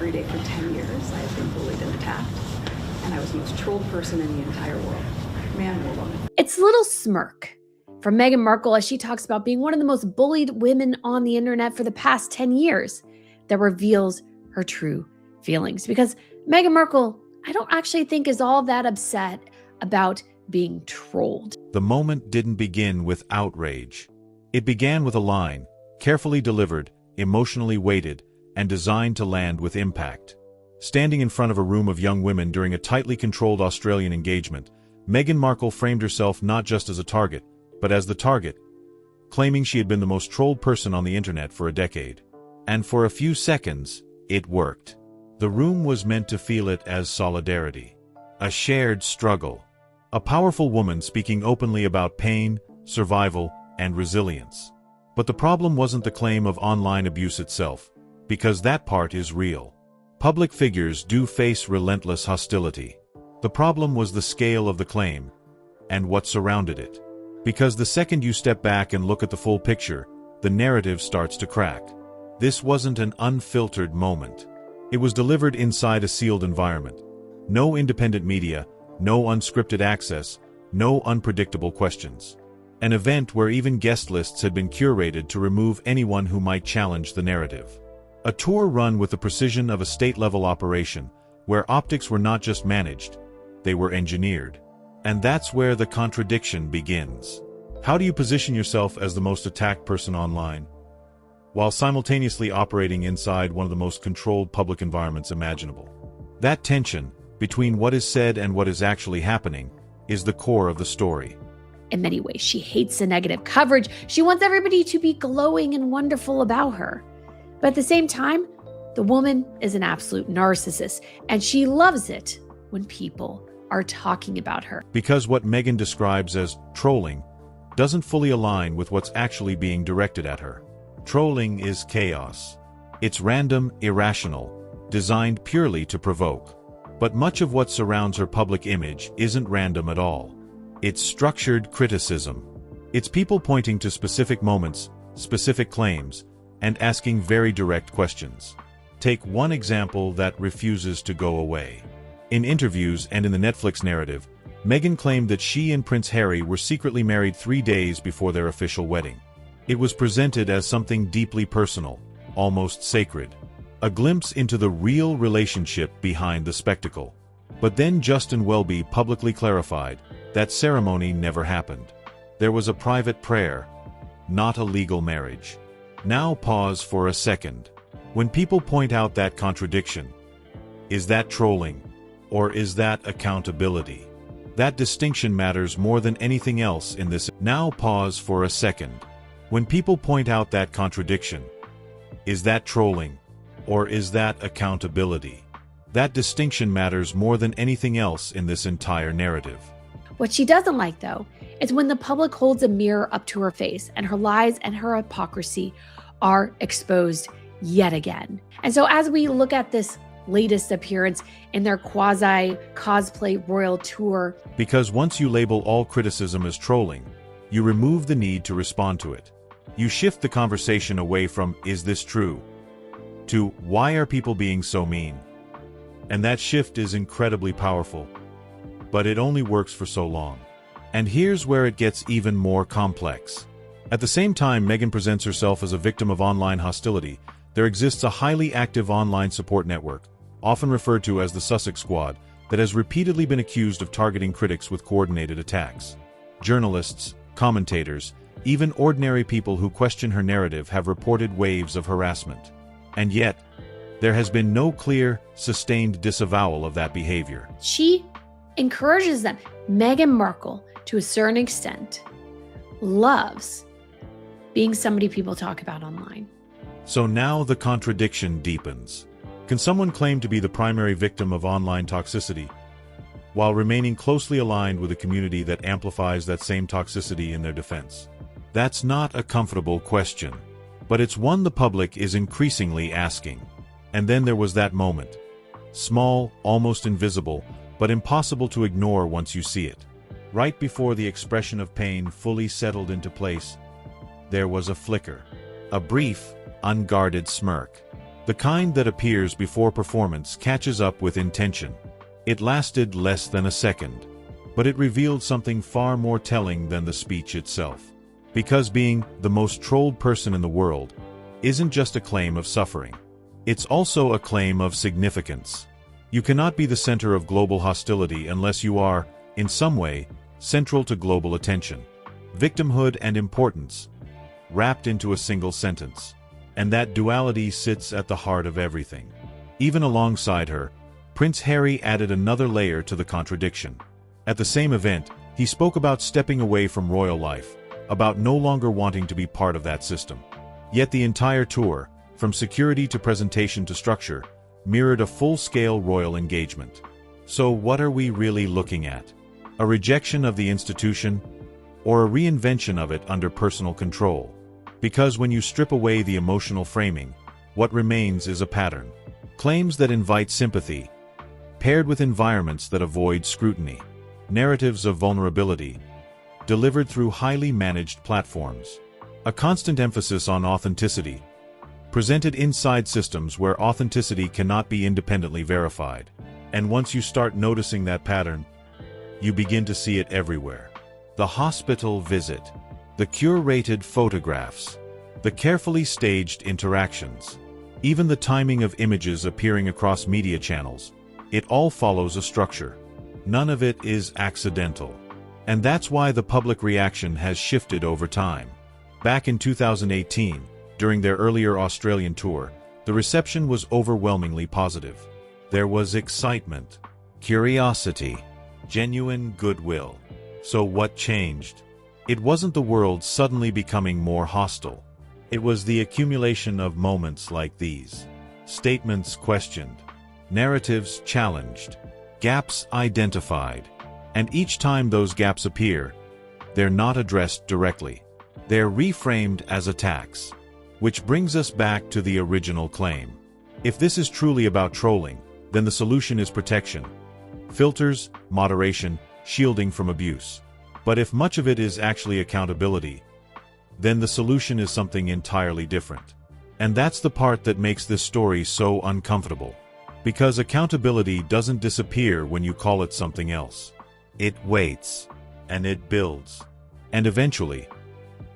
every day for 10 years. I've been bullied and attacked, and I was the most trolled person in the entire world, man or woman. It's a little smirk from Meghan Markle as she talks about being one of the most bullied women on the internet for the past 10 years that reveals her true feelings. Because Meghan Markle, I don't actually think is all that upset about being trolled. The moment didn't begin with outrage. It began with a line, carefully delivered, emotionally weighted, and designed to land with impact. Standing in front of a room of young women during a tightly controlled Australian engagement, Meghan Markle framed herself not just as a target, but as the target, claiming she had been the most trolled person on the internet for a decade. And for a few seconds, it worked. The room was meant to feel it as solidarity. A shared struggle. A powerful woman speaking openly about pain, survival, and resilience. But the problem wasn't the claim of online abuse itself, because that part is real. Public figures do face relentless hostility. The problem was the scale of the claim, and what surrounded it. Because the second you step back and look at the full picture, the narrative starts to crack. This wasn't an unfiltered moment. It was delivered inside a sealed environment. No independent media, no unscripted access, no unpredictable questions. An event where even guest lists had been curated to remove anyone who might challenge the narrative. A tour run with the precision of a state-level operation, where optics were not just managed, they were engineered. And that's where the contradiction begins. How do you position yourself as the most attacked person online, while simultaneously operating inside one of the most controlled public environments imaginable? That tension, between what is said and what is actually happening, is the core of the story. In many ways, she hates the negative coverage. She wants everybody to be glowing and wonderful about her. But at the same time, the woman is an absolute narcissist, and she loves it when people are talking about her. Because what Meghan describes as trolling doesn't fully align with what's actually being directed at her. Trolling is chaos. It's random, irrational, designed purely to provoke. But much of what surrounds her public image isn't random at all. It's structured criticism. It's people pointing to specific moments, specific claims, and asking very direct questions. Take one example that refuses to go away. In interviews and in the Netflix narrative, Meghan claimed that she and Prince Harry were secretly married 3 days before their official wedding. It was presented as something deeply personal, almost sacred. A glimpse into the real relationship behind the spectacle. But then Justin Welby publicly clarified that ceremony never happened. There was a private prayer, not a legal marriage. Now pause for a second. When people point out that contradiction, is that trolling, or is that accountability? That distinction matters more than anything else in this. Now pause for a second. When people point out that contradiction, is that trolling, or is that accountability? That distinction matters more than anything else in this entire narrative. What she doesn't like, though, is when the public holds a mirror up to her face and her lies and her hypocrisy are exposed yet again. And so as we look at this latest appearance in their quasi-cosplay royal tour. Because once you label all criticism as trolling, you remove the need to respond to it. You shift the conversation away from, "Is this true?" to, "Why are people being so mean?" And that shift is incredibly powerful. But it only works for so long. And here's where it gets even more complex. At the same time Meghan presents herself as a victim of online hostility, there exists a highly active online support network, often referred to as the Sussex Squad, that has repeatedly been accused of targeting critics with coordinated attacks. Journalists, commentators, even ordinary people who question her narrative have reported waves of harassment. And yet, there has been no clear, sustained disavowal of that behavior. She encourages them. Meghan Markle, to a certain extent, loves being somebody people talk about online. So now the contradiction deepens. Can someone claim to be the primary victim of online toxicity, while remaining closely aligned with a community that amplifies that same toxicity in their defense? That's not a comfortable question, but it's one the public is increasingly asking. And then there was that moment. Small, almost invisible, but impossible to ignore once you see it. Right before the expression of pain fully settled into place, there was a flicker. A brief, unguarded smirk. The kind that appears before performance catches up with intention. It lasted less than a second, but it revealed something far more telling than the speech itself. Because being the most trolled person in the world isn't just a claim of suffering. It's also a claim of significance. You cannot be the center of global hostility unless you are, in some way, central to global attention. Victimhood and importance, wrapped into a single sentence. And that duality sits at the heart of everything. Even alongside her, Prince Harry added another layer to the contradiction. At the same event, he spoke about stepping away from royal life, about no longer wanting to be part of that system. Yet the entire tour, from security to presentation to structure, mirrored a full-scale royal engagement. So what are we really looking at? A rejection of the institution, or a reinvention of it under personal control? Because when you strip away the emotional framing, what remains is a pattern. Claims that invite sympathy, paired with environments that avoid scrutiny. Narratives of vulnerability, delivered through highly managed platforms. A constant emphasis on authenticity, presented inside systems where authenticity cannot be independently verified. And once you start noticing that pattern, you begin to see it everywhere. The hospital visit, the curated photographs, the carefully staged interactions, even the timing of images appearing across media channels, it all follows a structure. None of it is accidental. And that's why the public reaction has shifted over time. Back in 2018, during their earlier Australian tour, the reception was overwhelmingly positive. There was excitement, curiosity, genuine goodwill. So what changed? It wasn't the world suddenly becoming more hostile. It was the accumulation of moments like these. Statements questioned, narratives challenged, gaps identified. And each time those gaps appear, they're not addressed directly. They're reframed as attacks. Which brings us back to the original claim. If this is truly about trolling, then the solution is protection. Filters, moderation, shielding from abuse. But if much of it is actually accountability, then the solution is something entirely different. And that's the part that makes this story so uncomfortable. Because accountability doesn't disappear when you call it something else. It waits, and it builds. And eventually,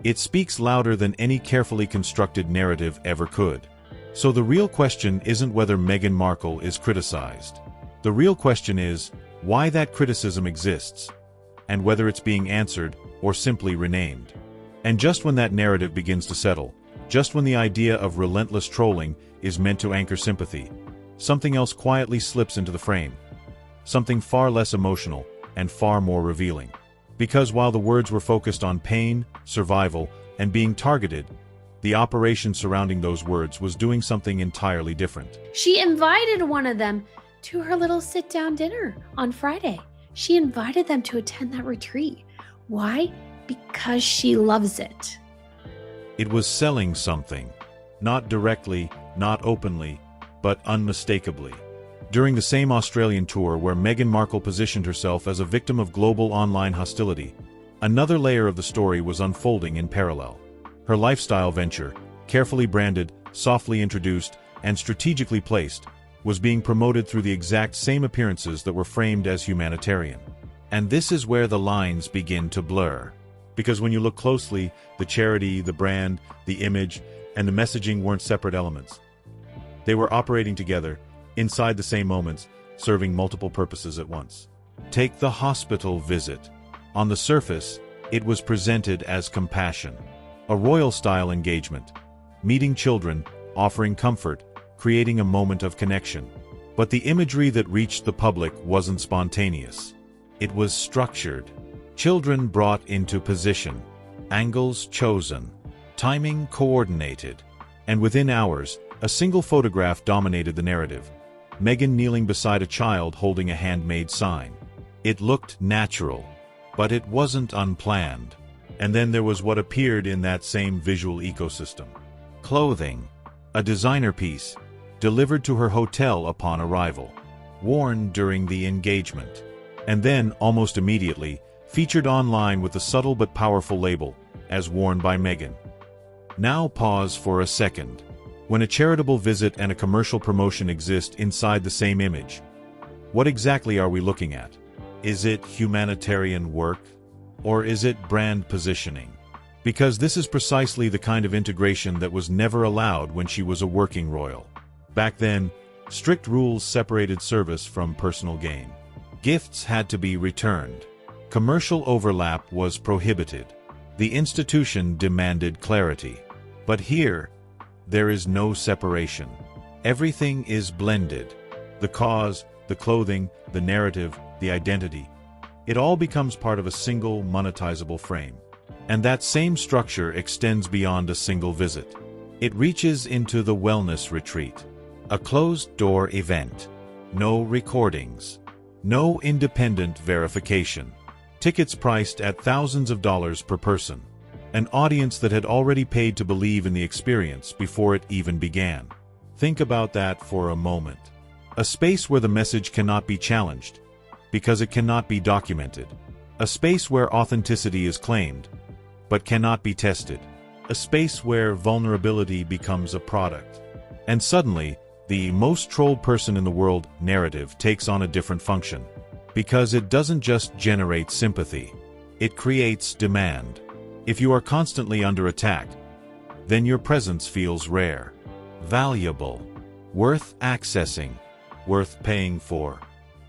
it speaks louder than any carefully constructed narrative ever could. So the real question isn't whether Meghan Markle is criticized. The real question is why that criticism exists, and whether it's being answered or simply renamed. And just when that narrative begins to settle, just when the idea of relentless trolling is meant to anchor sympathy, something else quietly slips into the frame. Something far less emotional and far more revealing. Because while the words were focused on pain, survival, and being targeted, the operation surrounding those words was doing something entirely different. She invited one of them to her little sit-down dinner on Friday. She invited them to attend that retreat. Why? Because she loves it. It was selling something. Not directly, not openly, but unmistakably. During the same Australian tour where Meghan Markle positioned herself as a victim of global online hostility, another layer of the story was unfolding in parallel. Her lifestyle venture, carefully branded, softly introduced, and strategically placed, was being promoted through the exact same appearances that were framed as humanitarian. And this is where the lines begin to blur. Because when you look closely, the charity, the brand, the image, and the messaging weren't separate elements. They were operating together, inside the same moments, serving multiple purposes at once. Take the hospital visit. On the surface, it was presented as compassion. A royal-style engagement. Meeting children, offering comfort, creating a moment of connection. But the imagery that reached the public wasn't spontaneous. It was structured. Children brought into position. Angles chosen. Timing coordinated. And within hours, a single photograph dominated the narrative. Meghan kneeling beside a child holding a handmade sign. It looked natural, but it wasn't unplanned. And then there was what appeared in that same visual ecosystem. Clothing. A designer piece, delivered to her hotel upon arrival. Worn during the engagement. And then, almost immediately, featured online with the subtle but powerful label, as worn by Meghan. Now pause for a second. When a charitable visit and a commercial promotion exist inside the same image, what exactly are we looking at? Is it humanitarian work? Or is it brand positioning? Because this is precisely the kind of integration that was never allowed when she was a working royal. Back then, strict rules separated service from personal gain. Gifts had to be returned. Commercial overlap was prohibited. The institution demanded clarity. But here, there is no separation. Everything is blended. The cause, the clothing, the narrative, the identity. It all becomes part of a single monetizable frame. And that same structure extends beyond a single visit. It reaches into the wellness retreat. A closed-door event. No recordings. No independent verification. Tickets priced at thousands of dollars per person. An audience that had already paid to believe in the experience before it even began. Think about that for a moment. A space where the message cannot be challenged, because it cannot be documented. A space where authenticity is claimed, but cannot be tested. A space where vulnerability becomes a product. And suddenly, the most trolled person in the world narrative takes on a different function. Because it doesn't just generate sympathy. It creates demand. If you are constantly under attack, then your presence feels rare, valuable, worth accessing, worth paying for.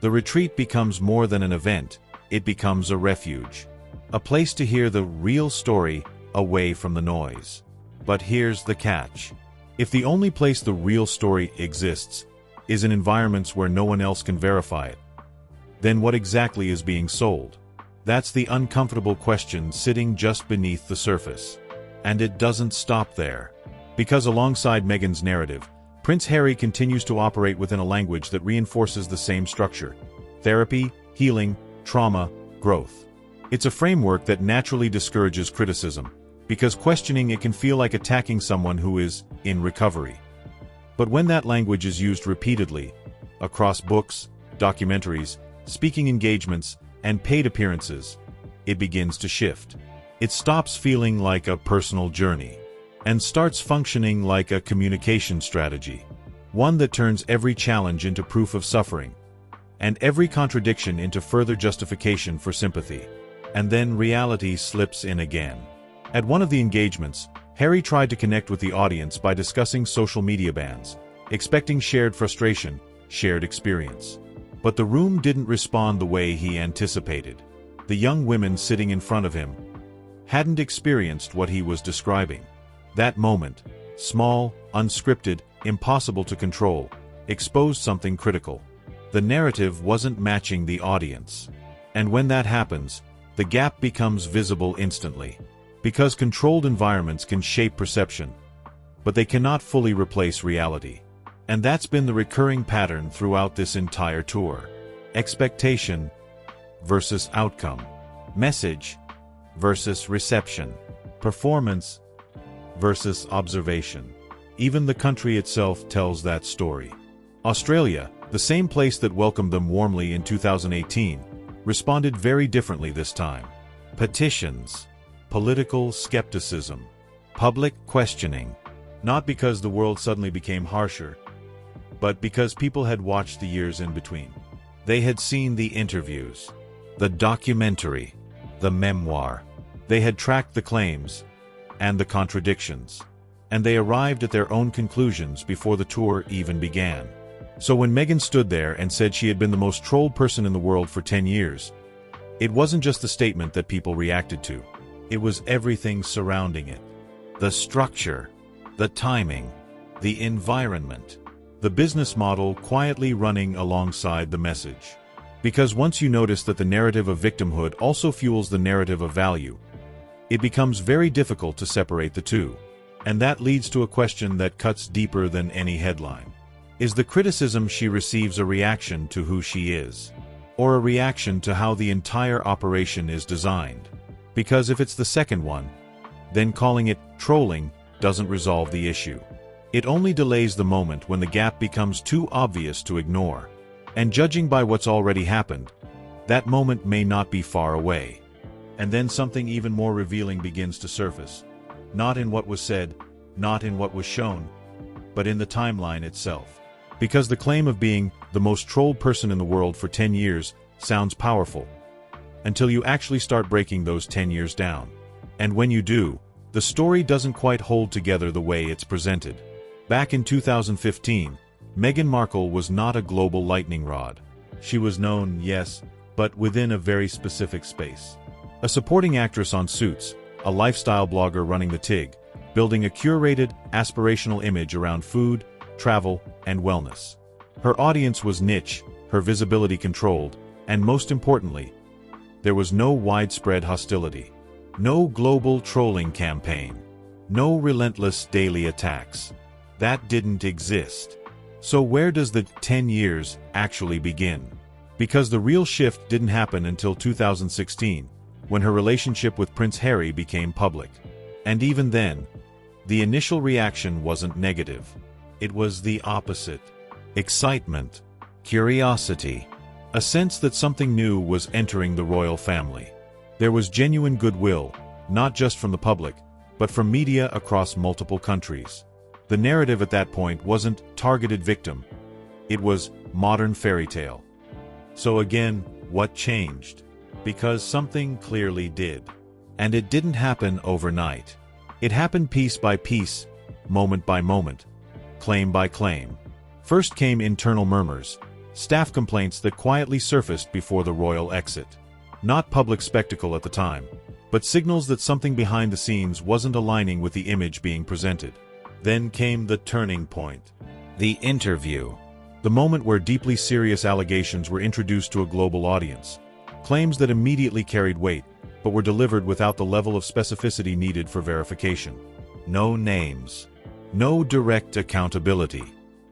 The retreat becomes more than an event, it becomes a refuge. A place to hear the real story away from the noise. But here's the catch. If the only place the real story exists is in environments where no one else can verify it, then what exactly is being sold? That's the uncomfortable question sitting just beneath the surface. And it doesn't stop there. Because alongside Meghan's narrative, Prince Harry continues to operate within a language that reinforces the same structure. Therapy, healing, trauma, growth. It's a framework that naturally discourages criticism, because questioning it can feel like attacking someone who is in recovery. But when that language is used repeatedly, across books, documentaries, speaking engagements, and paid appearances, it begins to shift. It stops feeling like a personal journey, and starts functioning like a communication strategy. One that turns every challenge into proof of suffering, and every contradiction into further justification for sympathy. And then reality slips in again. At one of the engagements, Harry tried to connect with the audience by discussing social media bans, expecting shared frustration, shared experience. But the room didn't respond the way he anticipated. The young women sitting in front of him hadn't experienced what he was describing. That moment, small, unscripted, impossible to control, exposed something critical. The narrative wasn't matching the audience. And when that happens, the gap becomes visible instantly. Because controlled environments can shape perception, but they cannot fully replace reality. And that's been the recurring pattern throughout this entire tour. Expectation versus outcome. Message versus reception. Performance versus observation. Even the country itself tells that story. Australia, the same place that welcomed them warmly in 2018, responded very differently this time. Petitions, political skepticism, public questioning. Not because the world suddenly became harsher, but because people had watched the years in between. They had seen the interviews, the documentary, the memoir. They had tracked the claims and the contradictions. And they arrived at their own conclusions before the tour even began. So when Meghan stood there and said she had been the most trolled person in the world for 10 years, it wasn't just the statement that people reacted to. It was everything surrounding it. The structure, the timing, the environment, the business model quietly running alongside the message. Because once you notice that the narrative of victimhood also fuels the narrative of value, it becomes very difficult to separate the two. And that leads to a question that cuts deeper than any headline. Is the criticism she receives a reaction to who she is? Or a reaction to how the entire operation is designed? Because if it's the second one, then calling it trolling doesn't resolve the issue. It only delays the moment when the gap becomes too obvious to ignore. And judging by what's already happened, that moment may not be far away. And then something even more revealing begins to surface. Not in what was said, not in what was shown, but in the timeline itself. Because the claim of being the most trolled person in the world for 10 years sounds powerful, until you actually start breaking those 10 years down. And when you do, the story doesn't quite hold together the way it's presented. Back in 2015, Meghan Markle was not a global lightning rod. She was known, yes, but within a very specific space. A supporting actress on Suits, a lifestyle blogger running the TIG, building a curated, aspirational image around food, travel, and wellness. Her audience was niche, her visibility controlled, and most importantly, there was no widespread hostility. No global trolling campaign. No relentless daily attacks. That didn't exist. So where does the 10 years actually begin? Because the real shift didn't happen until 2016, when her relationship with Prince Harry became public. And even then, the initial reaction wasn't negative. It was the opposite. Excitement, curiosity, a sense that something new was entering the royal family. There was genuine goodwill, not just from the public, but from media across multiple countries. The narrative at that point wasn't targeted victim. It was modern fairy tale. So again, what changed? Because something clearly did. And it didn't happen overnight. It happened piece by piece, moment by moment, claim by claim. First came internal murmurs, staff complaints that quietly surfaced before the royal exit. Not public spectacle at the time, but signals that something behind the scenes wasn't aligning with the image being presented. Then came the turning point. The interview. The moment where deeply serious allegations were introduced to a global audience. Claims that immediately carried weight, but were delivered without the level of specificity needed for verification. No names. No direct accountability.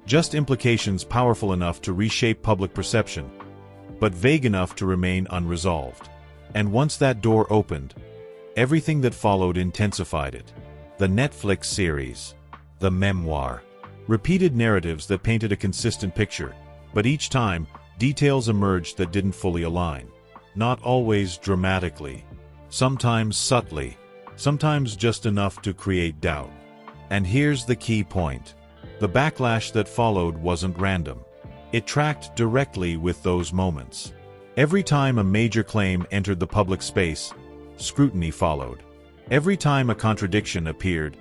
Just implications powerful enough to reshape public perception, but vague enough to remain unresolved. And once that door opened, everything that followed intensified it. The Netflix series. The memoir. Repeated narratives that painted a consistent picture, but each time, details emerged that didn't fully align. Not always dramatically. Sometimes subtly. Sometimes just enough to create doubt. And here's the key point. The backlash that followed wasn't random. It tracked directly with those moments. Every time a major claim entered the public space, scrutiny followed. Every time a contradiction appeared,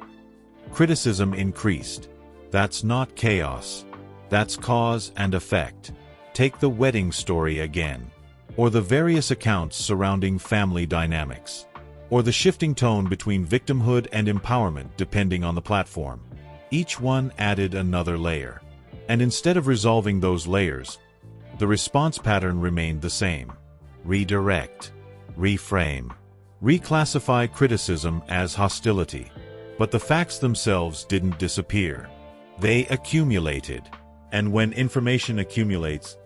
criticism increased. That's not chaos. That's cause and effect. Take the wedding story again. Or the various accounts surrounding family dynamics. Or the shifting tone between victimhood and empowerment depending on the platform. Each one added another layer. And instead of resolving those layers, the response pattern remained the same. Redirect, reframe, reclassify criticism as hostility. But the facts themselves didn't disappear. They accumulated. And when information accumulates,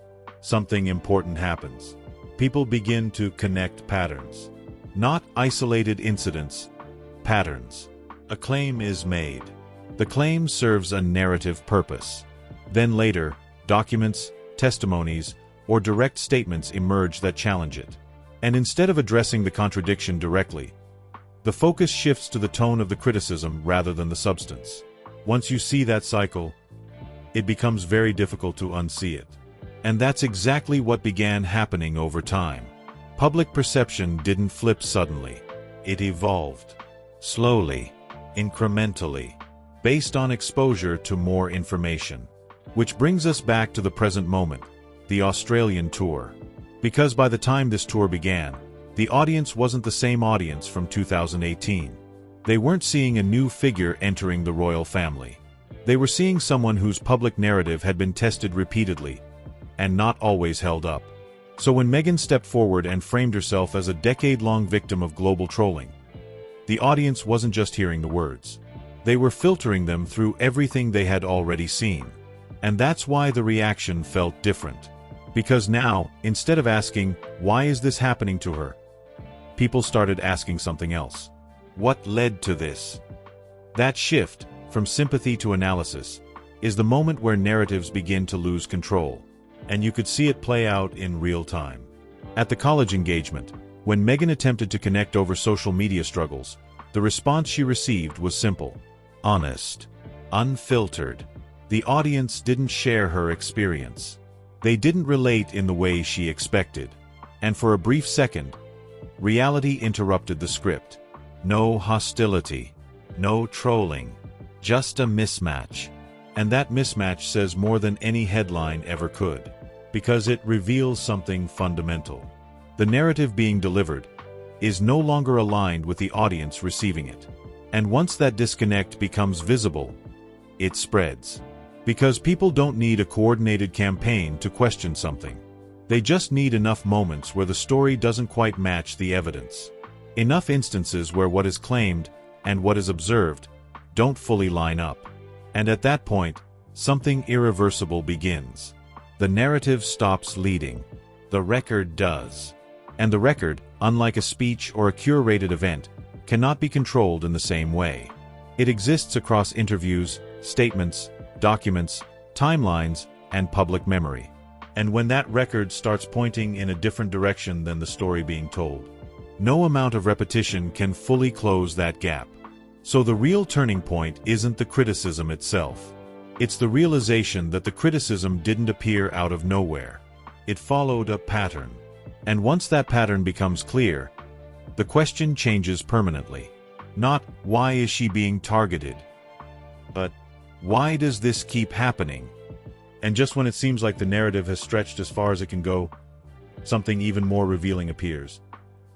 something important happens. People begin to connect patterns. Not isolated incidents, patterns. A claim is made. The claim serves a narrative purpose. Then later, documents, testimonies, or direct statements emerge that challenge it. And instead of addressing the contradiction directly, the focus shifts to the tone of the criticism rather than the substance. Once you see that cycle, it becomes very difficult to unsee it. And that's exactly what began happening over time. Public perception didn't flip suddenly. It evolved. Slowly, incrementally, based on exposure to more information. Which brings us back to the present moment, the Australian tour. Because by the time this tour began, the audience wasn't the same audience from 2018. They weren't seeing a new figure entering the royal family. They were seeing someone whose public narrative had been tested repeatedly, and not always held up. So when Meghan stepped forward and framed herself as a decade-long victim of global trolling, the audience wasn't just hearing the words. They were filtering them through everything they had already seen. And that's why the reaction felt different. Because now, instead of asking, why is this happening to her? People started asking something else. What led to this? That shift, from sympathy to analysis, is the moment where narratives begin to lose control. And you could see it play out in real time. At the college engagement, when Meghan attempted to connect over social media struggles, the response she received was simple, honest, unfiltered, The audience didn't share her experience. They didn't relate in the way she expected. And for a brief second, reality interrupted the script. No hostility, no trolling, just a mismatch. And that mismatch says more than any headline ever could, because it reveals something fundamental. The narrative being delivered is no longer aligned with the audience receiving it. And once that disconnect becomes visible, it spreads. Because people don't need a coordinated campaign to question something. They just need enough moments where the story doesn't quite match the evidence. Enough instances where what is claimed and what is observed don't fully line up. And at that point, something irreversible begins. The narrative stops leading. The record does. And the record, unlike a speech or a curated event, cannot be controlled in the same way. It exists across interviews, statements, documents, timelines, and public memory. And when that record starts pointing in a different direction than the story being told, no amount of repetition can fully close that gap. So the real turning point isn't the criticism itself. It's the realization that the criticism didn't appear out of nowhere. It followed a pattern. And once that pattern becomes clear, the question changes permanently. Not, why is she being targeted? But, why does this keep happening? And just when it seems like the narrative has stretched as far as it can go, something even more revealing appears.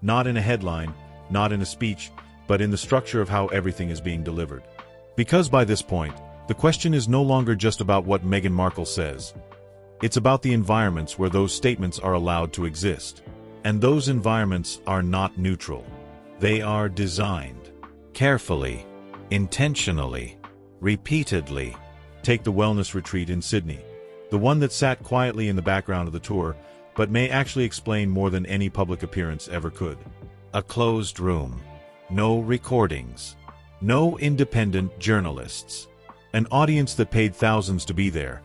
Not in a headline, not in a speech, but in the structure of how everything is being delivered. Because by this point, the question is no longer just about what Meghan Markle says. It's about the environments where those statements are allowed to exist. And those environments are not neutral. They are designed carefully, intentionally, repeatedly. Take the wellness retreat in Sydney, the one that sat quietly in the background of the tour, but may actually explain more than any public appearance ever could. A closed room, no recordings, no independent journalists, an audience that paid thousands to be there,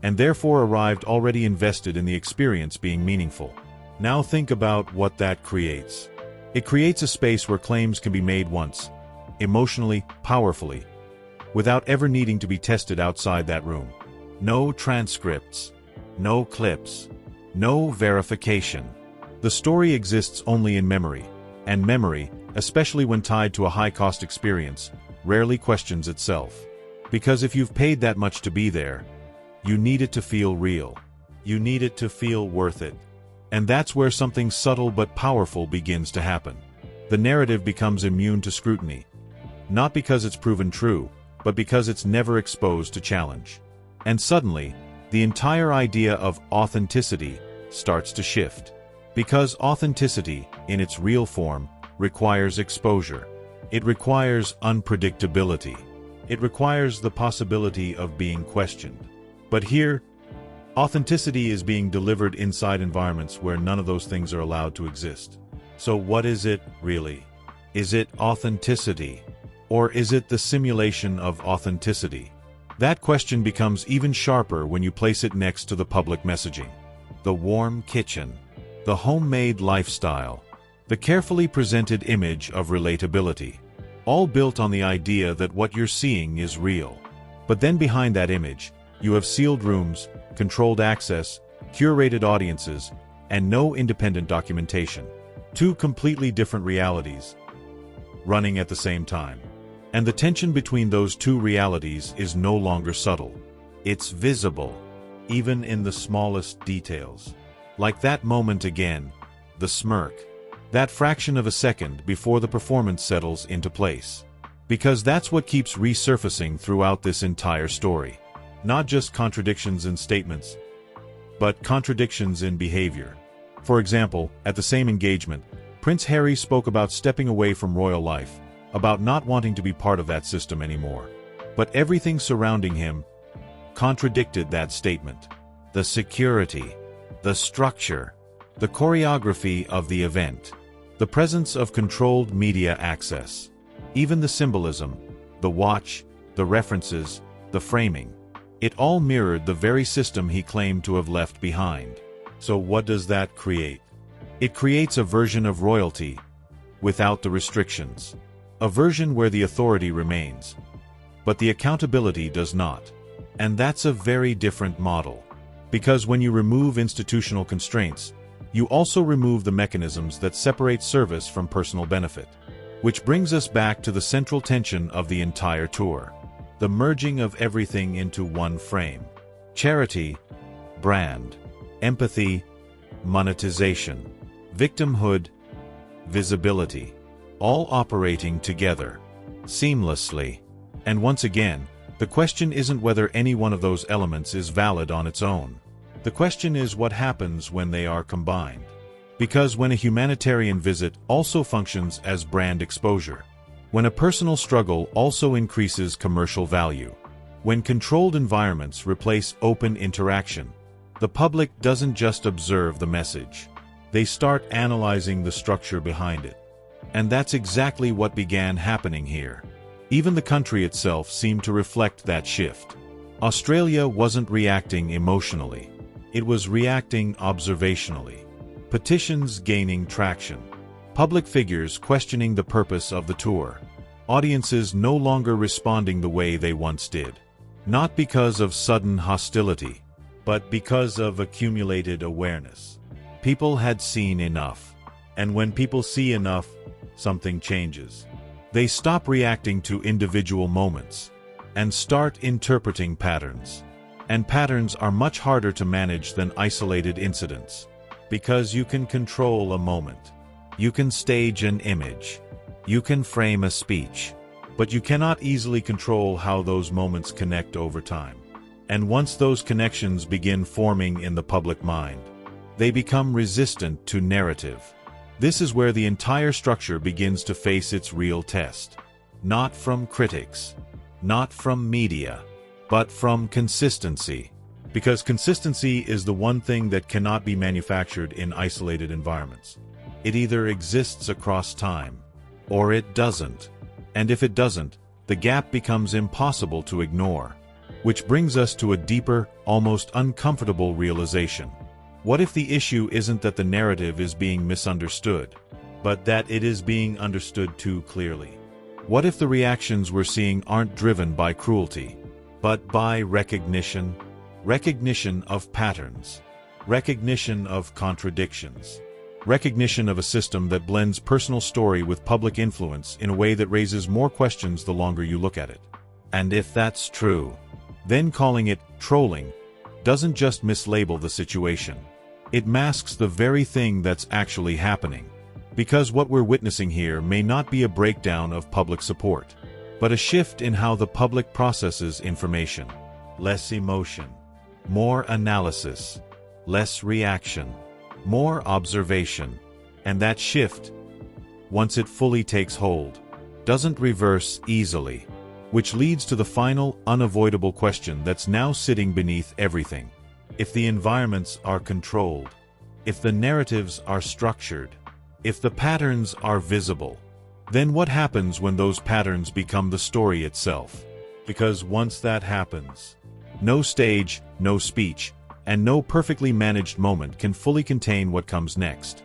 and therefore arrived already invested in the experience being meaningful. Now think about what that creates. It creates a space where claims can be made once, emotionally, powerfully, without ever needing to be tested outside that room. No transcripts, no clips, no verification. The story exists only in memory, and memory, especially when tied to a high-cost experience, rarely questions itself. Because if you've paid that much to be there, you need it to feel real. You need it to feel worth it. And that's where something subtle but powerful begins to happen. The narrative becomes immune to scrutiny, not because it's proven true, but because it's never exposed to challenge. And suddenly, the entire idea of authenticity starts to shift. Because authenticity, in its real form, requires exposure. It requires unpredictability. It requires the possibility of being questioned. But here, authenticity is being delivered inside environments where none of those things are allowed to exist. So what is it, really? Is it authenticity? Or is it the simulation of authenticity? That question becomes even sharper when you place it next to the public messaging. The warm kitchen, the homemade lifestyle, the carefully presented image of relatability, all built on the idea that what you're seeing is real. But then behind that image, you have sealed rooms, controlled access, curated audiences, and no independent documentation. Two completely different realities, running at the same time. And the tension between those two realities is no longer subtle. It's visible, even in the smallest details. Like that moment again, the smirk, that fraction of a second before the performance settles into place. Because that's what keeps resurfacing throughout this entire story. Not just contradictions in statements, but contradictions in behavior. For example, at the same engagement, Prince Harry spoke about stepping away from royal life, about not wanting to be part of that system anymore. But everything surrounding him contradicted that statement. The security, the structure, the choreography of the event, the presence of controlled media access, even the symbolism, the watch, the references, the framing. It all mirrored the very system he claimed to have left behind. So what does that create? It creates a version of royalty without the restrictions. A version where the authority remains, but the accountability does not. And that's a very different model. Because when you remove institutional constraints, you also remove the mechanisms that separate service from personal benefit. Which brings us back to the central tension of the entire tour. The merging of everything into one frame. Charity, brand, empathy, monetization, victimhood, visibility, all operating together, seamlessly. And once again, the question isn't whether any one of those elements is valid on its own. The question is what happens when they are combined. Because when a humanitarian visit also functions as brand exposure, when a personal struggle also increases commercial value, when controlled environments replace open interaction, the public doesn't just observe the message. They start analyzing the structure behind it. And that's exactly what began happening here. Even the country itself seemed to reflect that shift. Australia wasn't reacting emotionally. It was reacting observationally. Petitions gaining traction. Public figures questioning the purpose of the tour. Audiences no longer responding the way they once did. Not because of sudden hostility, but because of accumulated awareness. People had seen enough. And when people see enough, something changes. They stop reacting to individual moments and start interpreting patterns. And patterns are much harder to manage than isolated incidents. Because you can control a moment. You can stage an image. You can frame a speech. But you cannot easily control how those moments connect over time. And once those connections begin forming in the public mind, they become resistant to narrative. This is where the entire structure begins to face its real test. Not from critics, not from media, but from consistency. Because consistency is the one thing that cannot be manufactured in isolated environments. It either exists across time, or it doesn't. And if it doesn't, the gap becomes impossible to ignore. Which brings us to a deeper, almost uncomfortable realization. What if the issue isn't that the narrative is being misunderstood, but that it is being understood too clearly? What if the reactions we're seeing aren't driven by cruelty, but by recognition? Recognition of patterns, recognition of contradictions, recognition of a system that blends personal story with public influence in a way that raises more questions the longer you look at it. And if that's true, then calling it trolling doesn't just mislabel the situation. It masks the very thing that's actually happening. Because what we're witnessing here may not be a breakdown of public support, but a shift in how the public processes information. Less emotion, more analysis, less reaction, more observation. And that shift, once it fully takes hold, doesn't reverse easily. Which leads to the final, unavoidable question that's now sitting beneath everything. If the environments are controlled, if the narratives are structured, if the patterns are visible, then what happens when those patterns become the story itself? Because once that happens, no stage, no speech, and no perfectly managed moment can fully contain what comes next.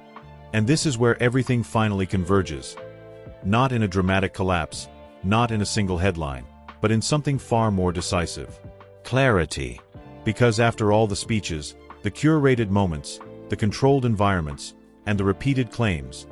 And this is where everything finally converges. Not in a dramatic collapse, not in a single headline, but in something far more decisive. Clarity. Because after all the speeches, the curated moments, the controlled environments, and the repeated claims,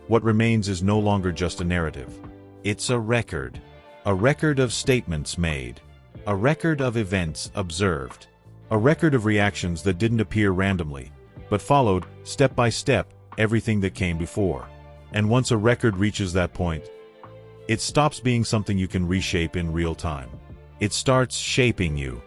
what remains is no longer just a narrative. It's a record of statements made, a record of events observed, a record of reactions that didn't appear randomly, but followed, step by step, everything that came before. And once a record reaches that point, it stops being something you can reshape in real time. It starts shaping you.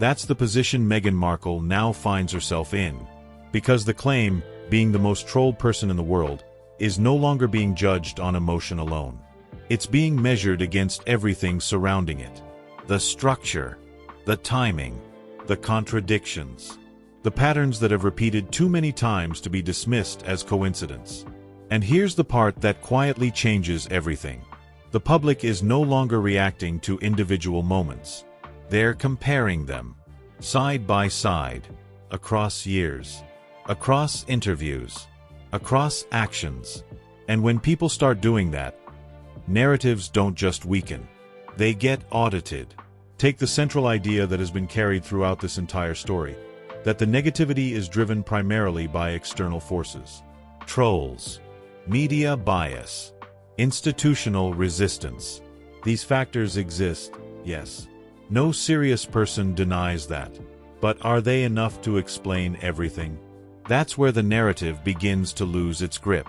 That's the position Meghan Markle now finds herself in. Because the claim, being the most trolled person in the world, is no longer being judged on emotion alone. It's being measured against everything surrounding it. The structure, the timing, the contradictions, the patterns that have repeated too many times to be dismissed as coincidence. And here's the part that quietly changes everything. The public is no longer reacting to individual moments. They're comparing them, side by side, across years, across interviews, across actions. And when people start doing that, narratives don't just weaken. They get audited. Take the central idea that has been carried throughout this entire story, that the negativity is driven primarily by external forces. Trolls, media bias, institutional resistance. These factors exist, yes. No serious person denies that. But are they enough to explain everything? That's where the narrative begins to lose its grip.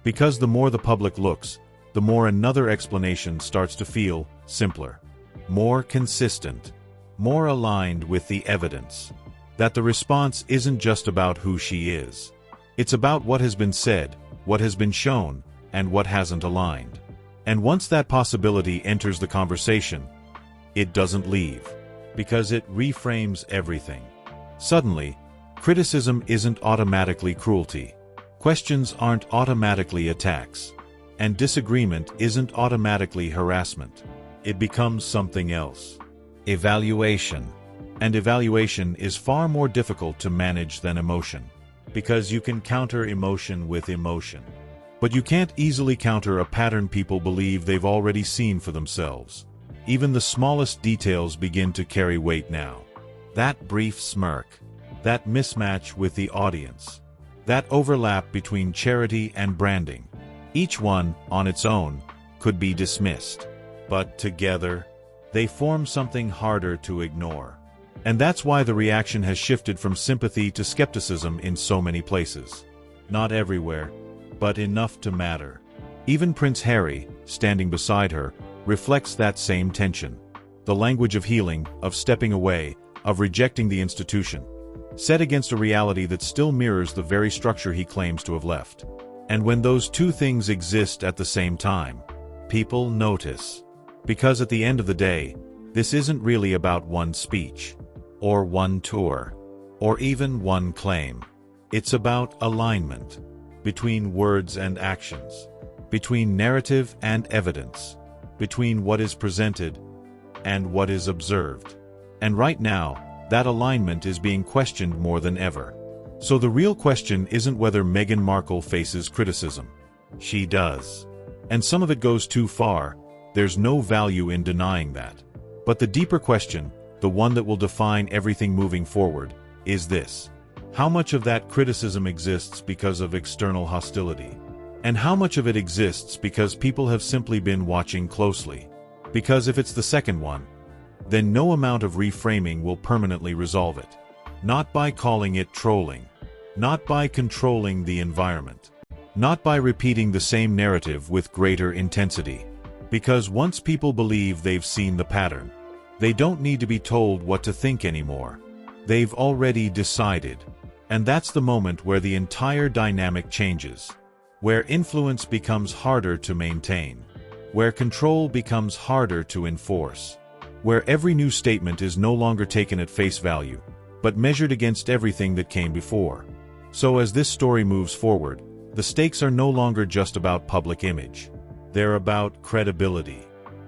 Because the more the public looks, the more another explanation starts to feel simpler, more consistent, more aligned with the evidence. That the response isn't just about who she is. It's about what has been said, what has been shown, and what hasn't aligned. And once that possibility enters the conversation, it doesn't leave, because it reframes everything. Suddenly, criticism isn't automatically cruelty. Questions aren't automatically attacks. And disagreement isn't automatically harassment. It becomes something else. Evaluation. And evaluation is far more difficult to manage than emotion, because you can counter emotion with emotion. But you can't easily counter a pattern people believe they've already seen for themselves. Even the smallest details begin to carry weight now. That brief smirk, that mismatch with the audience, that overlap between charity and branding. Each one, on its own, could be dismissed. But together, they form something harder to ignore. And that's why the reaction has shifted from sympathy to skepticism in so many places. Not everywhere, but enough to matter. Even Prince Harry, standing beside her, reflects that same tension. The language of healing, of stepping away, of rejecting the institution, set against a reality that still mirrors the very structure he claims to have left. And when those two things exist at the same time, people notice. Because at the end of the day, this isn't really about one speech, or one tour, or even one claim. It's about alignment between words and actions, between narrative and evidence, between what is presented and what is observed. And right now, that alignment is being questioned more than ever. So the real question isn't whether Meghan Markle faces criticism. She does. And some of it goes too far. There's no value in denying that. But the deeper question, the one that will define everything moving forward, is this. How much of that criticism exists because of external hostility? And how much of it exists because people have simply been watching closely? Because if it's the second one, then no amount of reframing will permanently resolve it. Not by calling it trolling. Not by controlling the environment. Not by repeating the same narrative with greater intensity. Because once people believe they've seen the pattern, they don't need to be told what to think anymore. They've already decided. And that's the moment where the entire dynamic changes. Where influence becomes harder to maintain. Where control becomes harder to enforce. Where every new statement is no longer taken at face value, but measured against everything that came before. So as this story moves forward, the stakes are no longer just about public image. They're about credibility.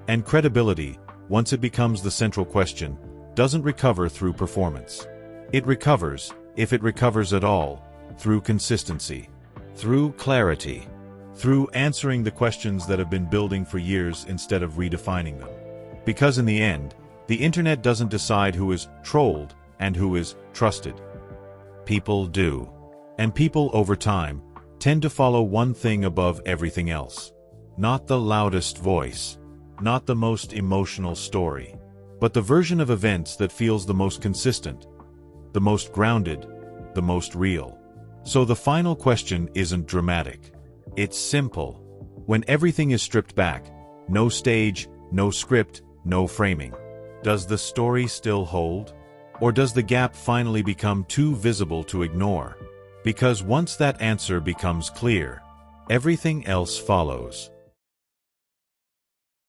And credibility, once it becomes the central question, doesn't recover through performance. It recovers, if it recovers at all, through consistency, through clarity, through answering the questions that have been building for years instead of redefining them. Because in the end, the internet doesn't decide who is trolled and who is trusted. People do. And people, over time, tend to follow one thing above everything else. Not the loudest voice, not the most emotional story, but the version of events that feels the most consistent, the most grounded, the most real. So the final question isn't dramatic. It's simple. When everything is stripped back, no stage, no script, no framing, does the story still hold? Or does the gap finally become too visible to ignore? Because once that answer becomes clear, everything else follows.